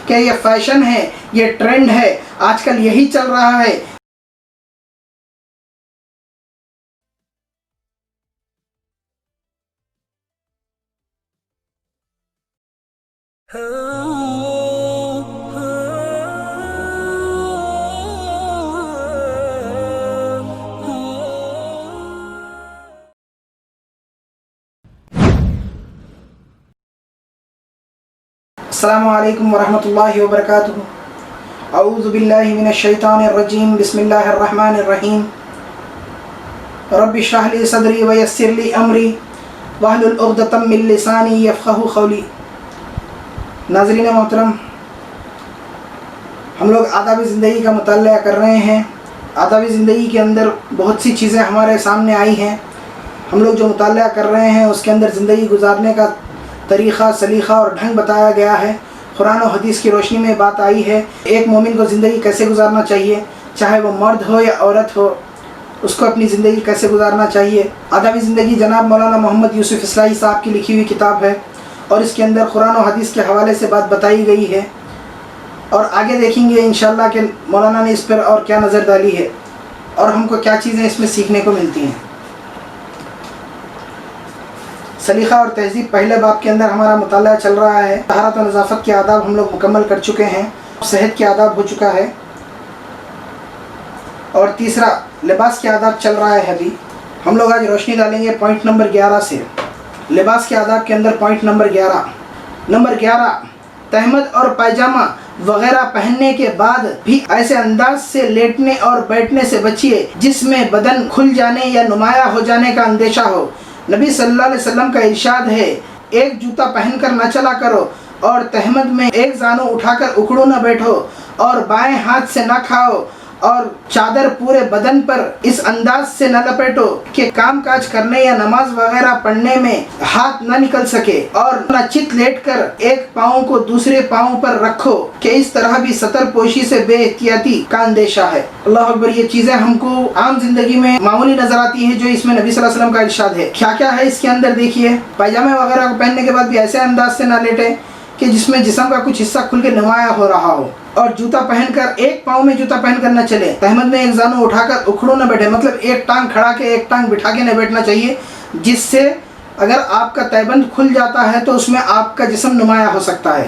کہ یہ فیشن ہے، یہ ٹرینڈ ہے، آج کل یہی چل رہا ہے۔ السلام علیکم ورحمۃ اللہ وبرکاتہ۔ اعوذ باللہ من الشیطان الرجیم، بسم اللہ الرحمن الرحیم۔ رب اشرح لی صدری ویسر لی امری واحلل عقدۃ من لسانی یفقہوا قولی۔ ناظرین محترم، ہم لوگ آداب زندگی کا مطالعہ کر رہے ہیں۔ آداب زندگی کے اندر بہت سی چیزیں ہمارے سامنے آئی ہیں۔ ہم لوگ جو مطالعہ کر رہے ہیں اس کے اندر زندگی گزارنے کا طریقہ، سلیقہ اور ڈھنگ بتایا گیا ہے۔ قرآن و حدیث کی روشنی میں بات آئی ہے ایک مومن کو زندگی کیسے گزارنا چاہیے، چاہے وہ مرد ہو یا عورت ہو، اس کو اپنی زندگی کیسے گزارنا چاہیے۔ آداب زندگی جناب مولانا محمد یوسف اصلاحی صاحب کی لکھی ہوئی کتاب ہے، اور اس کے اندر قرآن و حدیث کے حوالے سے بات بتائی گئی ہے، اور آگے دیکھیں گے انشاءاللہ کہ مولانا نے اس پر اور کیا نظر ڈالی ہے اور ہم کو کیا چیزیں اس میں سیکھنے کو ملتی ہیں۔ سلیقہ اور تہذیب پہلے باب کے اندر ہمارا مطالعہ چل رہا ہے۔ طہارت و نظافت کے آداب ہم لوگ مکمل کر چکے ہیں، صحت کے آداب ہو چکا ہے، اور تیسرا لباس کے آداب چل رہا ہے۔ ابھی ہم لوگ آج روشنی ڈالیں گے پوائنٹ نمبر 11 سے، لباس کے آداب کے اندر پوائنٹ نمبر 11۔ نمبر 11، تہمد اور پائجامہ وغیرہ پہننے کے بعد بھی ایسے انداز سے لیٹنے اور بیٹھنے سے بچیے جس میں بدن کھل جانے یا نمایاں ہو جانے کا اندیشہ ہو۔ نبی صلی اللہ علیہ وسلم کا ارشاد ہے، ایک جوتا پہن کر نہ چلا کرو، اور تہمد میں ایک زانو اٹھا کر اکھڑو نہ بیٹھو، اور بائیں ہاتھ سے نہ کھاؤ، اور چادر پورے بدن پر اس انداز سے نہ لپیٹو کہ کام کاج کرنے یا نماز وغیرہ پڑھنے میں ہاتھ نہ نکل سکے، اور نہ چت لیٹ کر ایک پاؤں کو دوسرے پاؤں پر رکھو کہ اس طرح بھی سطر پوشی سے بے احتیاطی کا اندیشہ ہے۔ اللہ اکبر، یہ چیزیں ہم کو عام زندگی میں معمولی نظر آتی ہیں جو اس میں نبی صلی اللہ علیہ وسلم کا ارشاد ہے۔ کیا کیا ہے اس کے اندر دیکھیے۔ پائجامے وغیرہ کو پہننے کے بعد بھی ایسے انداز سے نہ لیٹے کہ جس میں جسم کا کچھ حصہ کھل کے نمایاں ہو رہا ہو، اور جوتا پہن کر ایک پاؤں میں جوتا پہن کر نہ چلے۔ تہمد میں ایک زانو اٹھا کر اکھڑو نہ بیٹھے، مطلب ایک ٹانگ کھڑا کے ایک ٹانگ بٹھا کے نہ بیٹھنا چاہیے، جس سے اگر آپ کا تہبند کھل جاتا ہے تو اس میں آپ کا جسم نمایاں ہو سکتا ہے،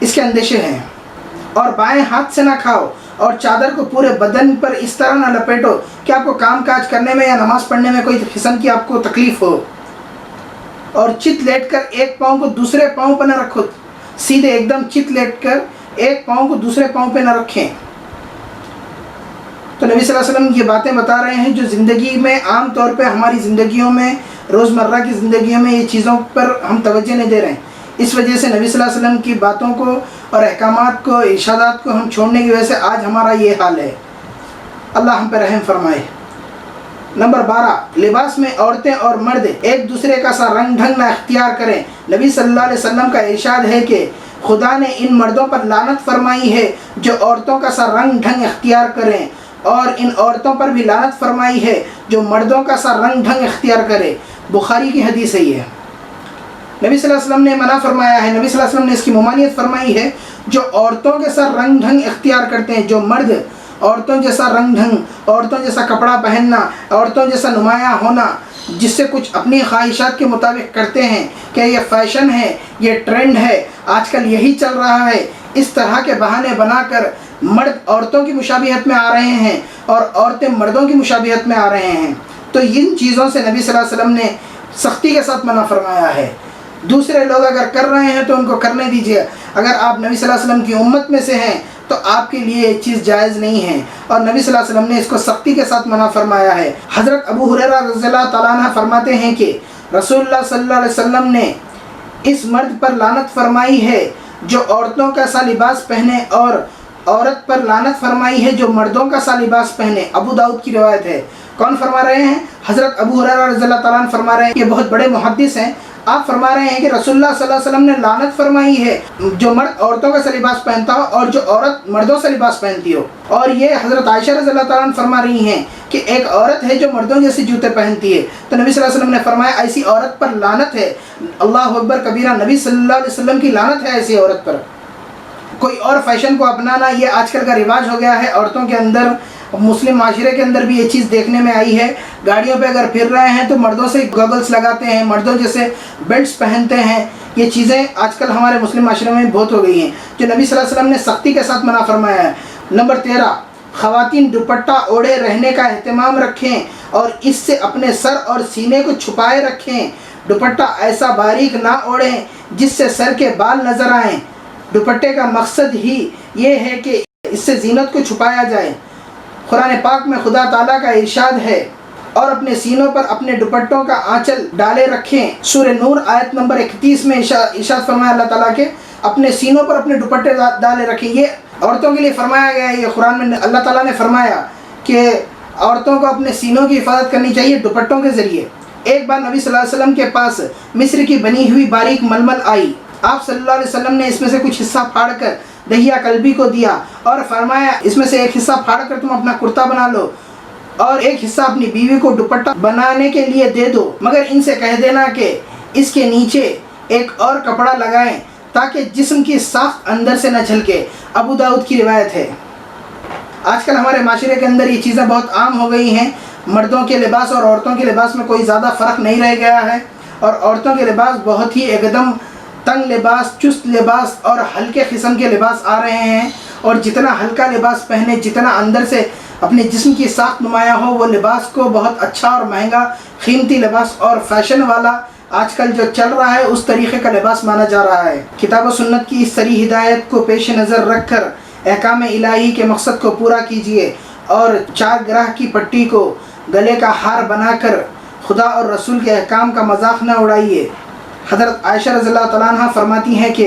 اس کے اندیشے ہیں۔ اور بائیں ہاتھ سے نہ کھاؤ، اور چادر کو پورے بدن پر اس طرح نہ لپیٹو کہ آپ کو کام کاج کرنے میں یا نماز پڑھنے میں کوئی قسم کی آپ کو تکلیف ہو، اور چت لیٹ کر ایک پاؤں کو دوسرے پاؤں پر نہ رکھو، سیدھے ایک دم چت لیٹ کر ایک پاؤں کو دوسرے پاؤں پہ نہ رکھیں۔ تو نبی صلی اللہ علیہ وسلم یہ باتیں بتا رہے ہیں جو زندگی میں عام طور پہ ہماری زندگیوں میں، روزمرہ کی زندگیوں میں یہ چیزوں پر ہم توجہ نہیں دے رہے ہیں۔ اس وجہ سے نبی صلی اللہ علیہ وسلم کی باتوں کو اور احکامات کو، ارشادات کو ہم چھوڑنے کی وجہ سے آج ہمارا یہ حال ہے۔ اللہ ہم پہ رحم فرمائے۔ نمبر 12، لباس میں عورتیں اور مرد ایک دوسرے کا سا رنگ ڈھنگ نہ اختیار کریں۔ نبی صلی اللہ علیہ وسلم کا ارشاد ہے کہ خدا نے ان مردوں پر لعنت فرمائی ہے جو عورتوں کا سا رنگ ڈھنگ اختیار کریں، اور ان عورتوں پر بھی لعنت فرمائی ہے جو مردوں کا سا رنگ ڈھنگ اختیار کرے۔ بخاری کی حدیث ہے یہ۔ نبی صلی اللہ علیہ وسلم نے منع فرمایا ہے، نبی صلی اللہ علیہ وسلم نے اس کی ممانعت فرمائی ہے، جو عورتوں کے سا رنگ ڈھنگ اختیار کرتے ہیں، جو مرد عورتوں جیسا رنگ ڈھنگ، عورتوں جیسا کپڑا پہننا، عورتوں جیسا نمایاں ہونا، جس سے کچھ اپنی خواہشات کے مطابق کرتے ہیں کہ یہ فیشن ہے، یہ ٹرینڈ ہے، آج کل یہی چل رہا ہے، اس طرح کے بہانے بنا کر مرد عورتوں کی مشابہت میں آ رہے ہیں اور عورتیں مردوں کی مشابہت میں آ رہے ہیں۔ تو ان چیزوں سے نبی صلی اللہ علیہ وسلم نے سختی کے ساتھ منع فرمایا ہے۔ دوسرے لوگ اگر کر رہے ہیں تو ان کو کرنے دیجیے، اگر آپ نبی صلی اللہ علیہ وسلم کی امت میں سے ہیں تو آپ کے لیے یہ چیز جائز نہیں ہے، اور نبی صلی اللہ علیہ وسلم نے اس کو سختی کے ساتھ منع فرمایا ہے۔ حضرت ابو ہریرہ رضی اللہ تعالیٰ عنہ فرماتے ہیں کہ رسول اللہ صلی اللہ علیہ وسلم نے اس مرد پر لعنت فرمائی ہے جو عورتوں کا سا لباس پہنے، اور عورت پر لعنت فرمائی ہے جو مردوں کا سا لباس پہنے۔ ابو داؤد کی روایت ہے۔ کون فرما رہے ہیں؟ حضرت ابو ہریرہ رضی اللہ تعالیٰ عنہ فرما رہے ہیں، یہ بہت بڑے محدث ہیں۔ آپ فرما رہے ہیں کہ رسول اللہ صلی اللہ علیہ وسلم نے لعنت فرمائی ہے جو مرد عورتوں کا سا لباس پہنتا ہو اور جو عورت مردوں سے لباس پہنتی ہو۔ اور یہ حضرت عائشہ رضی اللہ تعالیٰ عنہ فرما رہی ہیں کہ ایک عورت ہے جو مردوں جیسے جوتے پہنتی ہے، تو نبی صلی اللہ علیہ وسلم نے فرمایا ایسی عورت پر لعنت ہے۔ اللہ اکبر کبیرہ، نبی صلی اللہ علیہ وسلم کی لعنت ہے ایسی عورت پر۔ کوئی اور فیشن کو اپنانا یہ آج کل کا رواج ہو گیا ہے عورتوں کے اندر. مسلم معاشرے کے اندر بھی یہ چیز دیکھنے میں آئی ہے. گاڑیوں پہ اگر پھر رہے ہیں تو مردوں سے گوگلز لگاتے ہیں, مردوں جیسے بیلٹس پہنتے ہیں. یہ چیزیں آج کل ہمارے مسلم معاشرے میں بہت ہو گئی ہیں جو نبی صلی اللہ علیہ وسلم نے سختی کے ساتھ منع فرمایا ہے. نمبر 13, خواتین دوپٹہ اوڑھے رہنے کا اہتمام رکھیں اور اس سے اپنے سر اور سینے کو چھپائے رکھیں. دوپٹہ ایسا باریک نہ اوڑھیں جس سے سر کے بال نظر آئیں. دوپٹے کا مقصد ہی یہ ہے کہ اس سے زینت کو چھپایا جائے. قرآن پاک میں خدا تعالیٰ کا ارشاد ہے, اور اپنے سینوں پر اپنے دوپٹوں کا آنچل ڈالے رکھیں. سورہ نور آیت نمبر 31 میں ارشاد فرمایا اللہ تعالیٰ کے اپنے سینوں پر اپنے دوپٹے ڈالے رکھیں. یہ عورتوں کے لیے فرمایا گیا ہے. یہ قرآن میں اللہ تعالیٰ نے فرمایا کہ عورتوں کو اپنے سینوں کی حفاظت کرنی چاہیے دوپٹوں کے ذریعے. ایک بار نبی صلی اللہ علیہ وسلم کے پاس مصر کی بنی ہوئی باریک ململ آئی. آپ صلی اللہ علیہ وسلم نے اس میں سے کچھ حصہ پھاڑ کر دہیا کلبی کو دیا اور فرمایا اس میں سے ایک حصہ پھاڑ کر تم اپنا کرتا بنا لو اور ایک حصہ اپنی بیوی کو دوپٹہ بنانے کے لیے دے دو, مگر ان سے کہہ دینا کہ اس کے نیچے ایک اور کپڑا لگائیں تاکہ جسم کی ساخت اندر سے نہ جھلکے. ابو داؤد کی روایت ہے. آج کل ہمارے معاشرے کے اندر یہ چیزیں بہت عام ہو گئی ہیں. مردوں کے لباس اور عورتوں کے لباس میں کوئی زیادہ فرق نہیں رہ گیا ہے, اور عورتوں کے لباس بہت ہی ایک دم تنگ لباس, چست لباس اور ہلکے قسم کے لباس آ رہے ہیں. اور جتنا ہلکا لباس پہنے, جتنا اندر سے اپنے جسم کی ساخت نمایاں ہو, وہ لباس کو بہت اچھا اور مہنگا قیمتی لباس اور فیشن والا آج کل جو چل رہا ہے اس طریقے کا لباس مانا جا رہا ہے. کتاب و سنت کی اس صریح ہدایت کو پیش نظر رکھ کر احکام الہی کے مقصد کو پورا کیجیے اور 4 گرہ کی پٹی کو گلے کا ہار بنا کر خدا اور رسول کے احکام کا مذاق نہ اڑائیے. حضرت عائشہ رضی اللہ تعالیٰ عنہ فرماتی ہیں کہ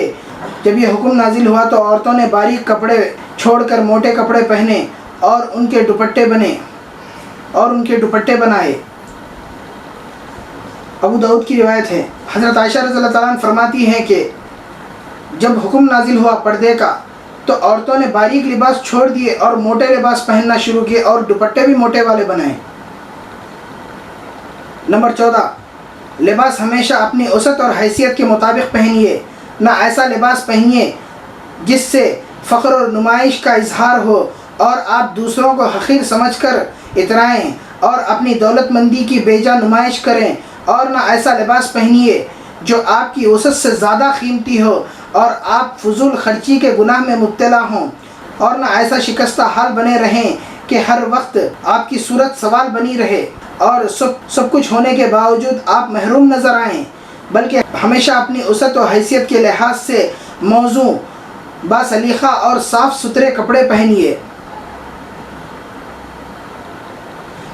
جب یہ حکم نازل ہوا تو عورتوں نے باریک کپڑے چھوڑ کر موٹے کپڑے پہنے اور ان کے دوپٹے بنائے. ابو داؤد کی روایت ہے. حضرت عائشہ رضی اللہ تعالیٰ عنہ فرماتی ہیں کہ جب حکم نازل ہوا پردے کا تو عورتوں نے باریک لباس چھوڑ دیے اور موٹے لباس پہننا شروع کیے اور دوپٹے بھی موٹے والے بنائے. نمبر 14, لباس ہمیشہ اپنی وسعت اور حیثیت کے مطابق پہنیے. نہ ایسا لباس پہنیے جس سے فخر اور نمائش کا اظہار ہو اور آپ دوسروں کو حقیر سمجھ کر اترائیں اور اپنی دولت مندی کی بیجا نمائش کریں. اور نہ ایسا لباس پہنیے جو آپ کی وسعت سے زیادہ قیمتی ہو اور آپ فضول خرچی کے گناہ میں مبتلا ہوں. اور نہ ایسا شکستہ حال بنے رہیں کہ ہر وقت آپ کی صورت سوال بنی رہے اور سب کچھ ہونے کے باوجود آپ محروم نظر آئیں, بلکہ ہمیشہ اپنی وسعت و حیثیت کے لحاظ سے موزوں, باسلیقہ اور صاف ستھرے کپڑے پہنیے.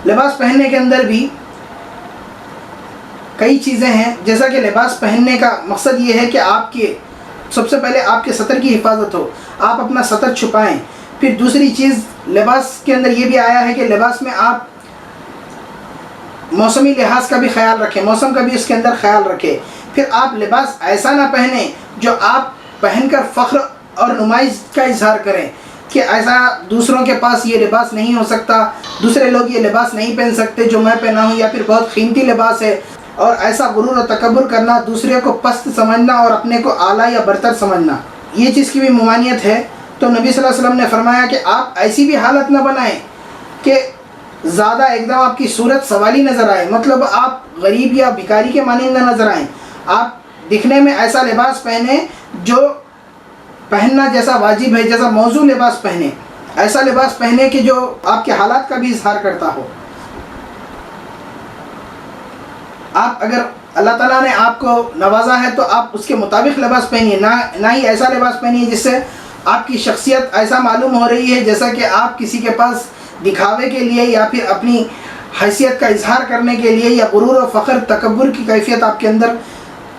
لباس پہننے کے اندر بھی کئی چیزیں ہیں, جیسا کہ لباس پہننے کا مقصد یہ ہے کہ آپ کے سب سے پہلے آپ کے سطر کی حفاظت ہو, آپ اپنا سطر چھپائیں. پھر دوسری چیز لباس کے اندر یہ بھی آیا ہے کہ لباس میں آپ موسمی لحاظ کا بھی خیال رکھیں, موسم کا بھی اس کے اندر خیال رکھیں. پھر آپ لباس ایسا نہ پہنیں جو آپ پہن کر فخر اور نمائش کا اظہار کریں کہ ایسا دوسروں کے پاس یہ لباس نہیں ہو سکتا, دوسرے لوگ یہ لباس نہیں پہن سکتے جو میں پہنا ہوں, یا پھر بہت قیمتی لباس ہے. اور ایسا غرور و تکبر کرنا, دوسرے کو پست سمجھنا اور اپنے کو اعلیٰ یا برتر سمجھنا, یہ چیز کی بھی ممانعت ہے. تو نبی صلی اللہ علیہ وسلم نے فرمایا کہ آپ ایسی بھی حالت نہ بنائیں کہ زیادہ ایک دم آپ کی صورت سوالی نظر آئے, مطلب آپ غریب یا بھکاری کے مانند نہ نظر آئیں. آپ دکھنے میں ایسا لباس پہنیں جو پہننا جیسا واجب ہے, جیسا موزوں لباس پہنیں, ایسا لباس پہنے کہ جو آپ کے حالات کا بھی اظہار کرتا ہو. آپ اگر اللہ تعالیٰ نے آپ کو نوازا ہے تو آپ اس کے مطابق لباس پہنیے, نہ ہی ایسا لباس پہنیے جس سے آپ کی شخصیت ایسا معلوم ہو رہی ہے جیسا کہ آپ کسی کے پاس دکھاوے کے لیے یا پھر اپنی حیثیت کا اظہار کرنے کے لیے یا غرور و فخر تکبر کی کیفیت آپ کے اندر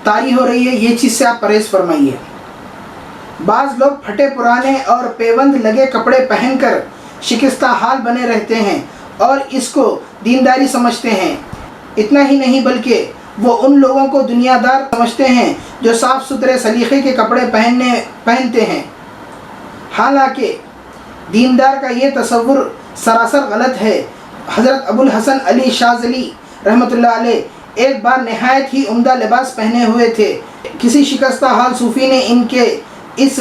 طاری ہو رہی ہے. یہ چیز سے آپ پرہیز فرمائیے. بعض لوگ پھٹے پرانے اور پیوند لگے کپڑے پہن کر شکستہ حال بنے رہتے ہیں اور اس کو دینداری سمجھتے ہیں. اتنا ہی نہیں بلکہ وہ ان لوگوں کو دنیا دار سمجھتے ہیں جو صاف ستھرے سلیقے کے کپڑے پہنتے ہیں. حالانکہ دیندار کا یہ تصور سراسر غلط ہے. حضرت ابو الحسن علی شاذلی رحمۃ اللہ علیہ ایک بار نہایت ہی عمدہ لباس پہنے ہوئے تھے. کسی شکستہ حال صوفی نے ان کے اس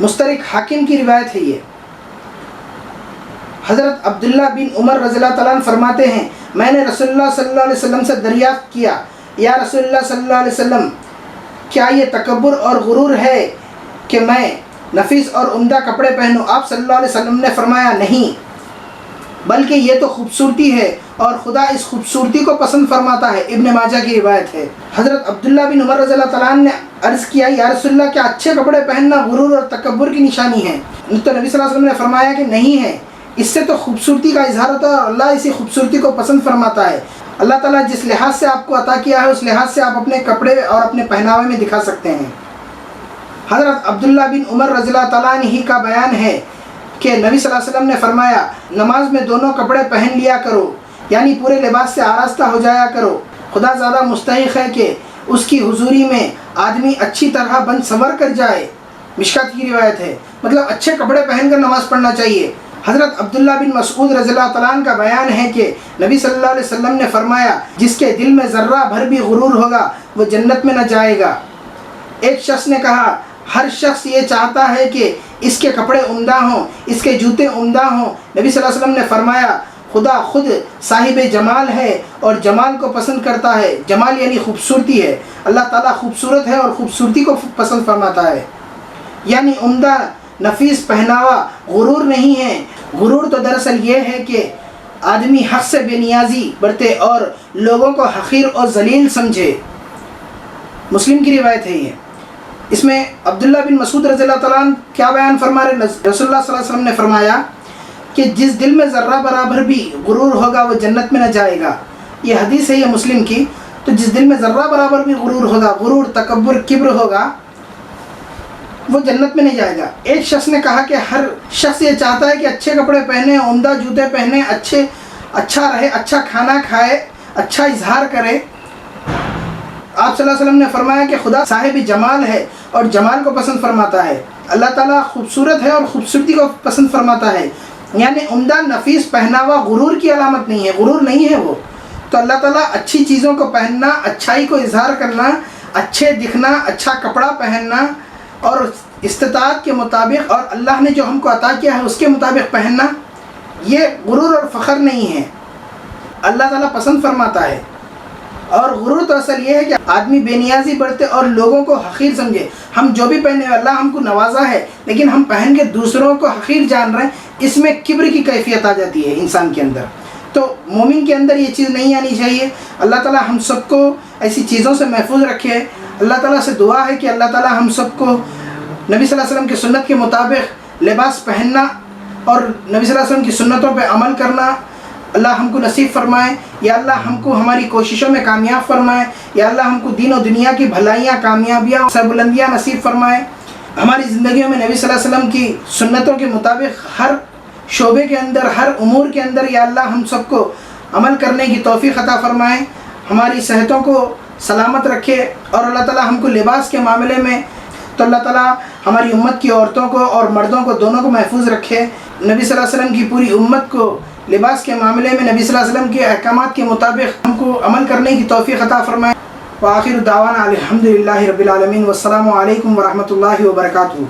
مسترک حاکم کی روایت ہے یہ۔ حضرت عبداللہ بن عمر رضی اللہ تعالیٰ عنہ فرماتے ہیں میں نے رسول اللہ صلی اللہ علیہ وسلم سے دریافت کیا یا رسول اللہ صلی اللہ علیہ وسلم کیا یہ تکبر اور غرور ہے کہ میں نفیس اور عمدہ کپڑے پہنوں؟ آپ صلی اللہ علیہ وسلم نے فرمایا نہیں، بلکہ یہ تو خوبصورتی ہے اور خدا اس خوبصورتی کو پسند فرماتا ہے۔ ابن ماجہ کی روایت ہے۔ حضرت عبداللہ بن عمر رضی اللہ تعالیٰ عنہ نے عرض کیا یا رسول اللہ کیا اچھے کپڑے پہننا غرور اور تکبر کی نشانی ہے؟ تو نبی صلی اللہ علیہ وسلم نے فرمایا کہ نہیں ہے، اس سے تو خوبصورتی کا اظہار ہوتا ہے اور اللہ اسی خوبصورتی کو پسند فرماتا ہے۔ اللہ تعالیٰ جس لحاظ سے آپ کو عطا کیا ہے اس لحاظ سے آپ اپنے کپڑے اور اپنے پہناوے میں دکھا سکتے ہیں۔ حضرت عبداللہ بن عمر رضی اللہ تعالیٰ عنہ کا بیان ہے کہ نبی صلی اللہ علیہ وسلم نے فرمایا نماز میں دونوں کپڑے پہن لیا کرو، یعنی پورے لباس سے آراستہ ہو جایا کرو، خدا زیادہ مستحق ہے کہ اس کی حضوری میں آدمی اچھی طرح بن سنور کر جائے۔ مشکات کی روایت ہے، مطلب اچھے کپڑے پہن کر نماز پڑھنا چاہیے۔ حضرت عبداللہ بن مسعود رضی اللہ تعالیٰ عنہ کا بیان ہے کہ نبی صلی اللہ علیہ وسلم نے فرمایا جس کے دل میں ذرہ بھر بھی غرور ہوگا وہ جنت میں نہ جائے گا۔ ایک شخص نے کہا ہر شخص یہ چاہتا ہے کہ اس کے کپڑے عمدہ ہوں، اس کے جوتے عمدہ ہوں۔ نبی صلی اللہ علیہ وسلم نے فرمایا خدا خود صاحب جمال ہے اور جمال کو پسند کرتا ہے۔ جمال یعنی خوبصورتی ہے، اللہ تعالیٰ خوبصورت ہے اور خوبصورتی کو پسند فرماتا ہے۔ یعنی عمدہ نفیس پہناوا غرور نہیں ہے۔ غرور تو دراصل یہ ہے کہ آدمی حق سے بے نیازی برتے اور لوگوں کو حقیر اور ذلیل سمجھے۔ مسلم کی روایت ہے یہ۔ اس میں عبداللہ بن مسعود رضی اللہ تعالیٰ عنہ کیا بیان فرما رہے؟ رسول اللہ صلی اللہ علیہ وسلم نے فرمایا کہ جس دل میں ذرہ برابر بھی غرور ہوگا وہ جنت میں نہ جائے گا۔ یہ حدیث ہے یہ مسلم کی۔ تو جس دل میں ذرہ برابر بھی غرور ہوگا، غرور، تکبر، کبر ہوگا، وہ جنت میں نہیں جائے گا۔ ایک شخص نے کہا کہ ہر شخص یہ چاہتا ہے کہ اچھے کپڑے پہنے، عمدہ جوتے پہنے، اچھا رہے، اچھا کھانا کھائے، اچھا اظہار کرے۔ آپ صلی اللہ علیہ وسلم نے فرمایا کہ خدا صاحب جمال ہے اور جمال کو پسند فرماتا ہے۔ اللہ تعالیٰ خوبصورت ہے اور خوبصورتی کو پسند فرماتا ہے۔ یعنی عمدہ نفیس پہناوا غرور کی علامت نہیں ہے، غرور نہیں ہے وہ۔ تو اللہ تعالیٰ اچھی چیزوں کو پہننا، اچھائی کو اظہار کرنا، اچھے دکھنا، اچھا کپڑا پہننا اور استطاعت کے مطابق اور اللہ نے جو ہم کو عطا کیا ہے اس کے مطابق پہننا، یہ غرور اور فخر نہیں ہے، اللہ تعالیٰ پسند فرماتا ہے۔ اور غرور تو اصل یہ ہے کہ آدمی بے نیازی برتے اور لوگوں کو حقیر سمجھے۔ ہم جو بھی پہنے اللہ ہم کو نوازا ہے لیکن ہم پہن کے دوسروں کو حقیر جان رہے ہیں، اس میں کبر کی کیفیت آ جاتی ہے انسان کے اندر۔ تو مومن کے اندر یہ چیز نہیں آنی چاہیے۔ اللہ تعالیٰ ہم سب کو ایسی چیزوں سے محفوظ رکھے۔ اللہ تعالیٰ سے دعا ہے کہ اللہ تعالیٰ ہم سب کو نبی صلی اللہ علیہ وسلم کی سنت کے مطابق لباس پہننا اور نبی صلی اللہ علیہ وسلم کی سنتوں پہ عمل کرنا اللہ ہم کو نصیب فرمائے۔ یا اللہ ہم کو ہماری کوششوں میں کامیاب فرمائے۔ یا اللہ ہم کو دین و دنیا کی بھلائیاں، کامیابیاں، سربلندیاں نصیب فرمائے۔ ہماری زندگیوں میں نبی صلی اللہ علیہ وسلم کی سنتوں کے مطابق ہر شعبے کے اندر، ہر امور کے اندر یا اللہ ہم سب کو عمل کرنے کی توفیق عطا فرمائے۔ ہماری صحتوں کو سلامت رکھے اور اللہ تعالیٰ ہم کو لباس کے معاملے میں تو اللہ تعالیٰ ہماری امت کی عورتوں کو اور مردوں کو دونوں کو محفوظ رکھے۔ نبی صلی اللہ علیہ وسلم کی پوری امت کو لباس کے معاملے میں نبی صلی اللہ علیہ وسلم کے احکامات کے مطابق ہم کو عمل کرنے کی توفیق عطا فرمائے۔ وآخر دعوانا الحمدللہ رب العالمین، والسلام علیکم ورحمۃ اللہ وبرکاتہ۔